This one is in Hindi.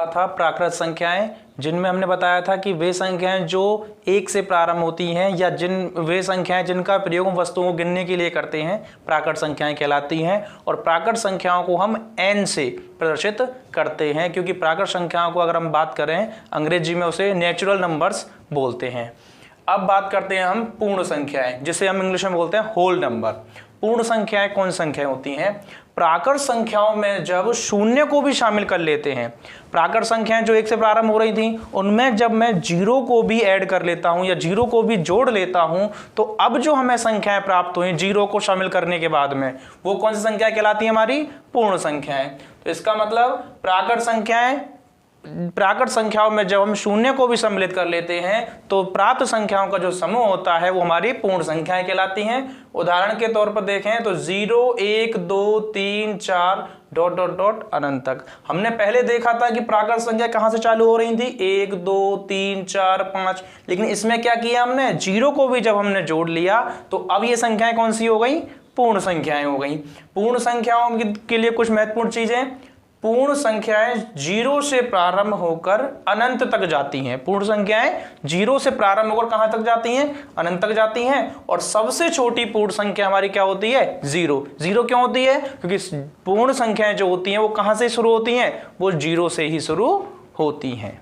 रहा था प्राकृत संख्याएं, जिनमें हमने बताया था कि वे संख्याएं जो 1 से प्रारंभ होती हैं या वे संख्याएं जिनका प्रयोग हम वस्तुओं को गिनने के लिए करते हैं प्राकृत संख्याएं कहलाती हैं। और प्राकृत संख्याओं को हम n से प्रदर्शित करते हैं, क्योंकि प्राकृत संख्याओं को अगर हम बात करें अंग्रेजी में उसे नेचुरल नंबर्स बोलते हैं। अब बात करते हैं हम पूर्ण संख्याएं, जिसे हम इंग्लिश में बोलते हैं होल नंबर। पूर्ण संख्याएं कौन संख्याएं होती हैं? प्राकृत संख्याओं में जब शून्य को भी शामिल कर लेते हैं, प्राकृत संख्याएं जो 1 से प्रारंभ हो रही थी उनमें जब मैं 0 को भी ऐड कर लेता हूं या 0 को भी जोड़ लेता हूं, तो अब जो हमें संख्याएं प्राप्त हुई 0 को शामिल करने के बाद में, वो कौन सी संख्याएं कहलाती हैं? हमारी पूर्ण संख्याएं। तो इसका मतलब प्राकृत संख्याओं में जब हम शून्य को भी सम्मिलित कर लेते हैं तो प्राप्त संख्याओं का जो समूह होता है वो हमारी पूर्ण संख्याएं कहलाती हैं। उदाहरण के तौर पर देखें तो 0, 1, 2, 3, 4 ... अनंत तक। हमने पहले देखा था कि प्राकृत संख्या कहां से चालू हो रही थी? 1, 2, 3, 4, 5, लेकिन इसमें क्या किया हमने? 0 को भी जब हमने जोड़ लिया तो अब ये संख्याएं कौन सी हो गई? पूर्ण संख्याएं हो गई। पूर्ण संख्याओं के लिए कुछ महत्वपूर्ण चीजें। पूर्ण संख्याएं 0 से प्रारंभ होकर अनंत तक जाती हैं। पूर्ण संख्याएं 0 से प्रारंभ होकर कहां तक जाती हैं? अनंत तक जाती हैं। और सबसे छोटी पूर्ण संख्या हमारी क्या होती है? 0। 0 क्यों होती है? क्योंकि पूर्ण संख्याएं जो होती हैं वो कहां से शुरू होती हैं? वो 0 से ही शुरू होती हैं।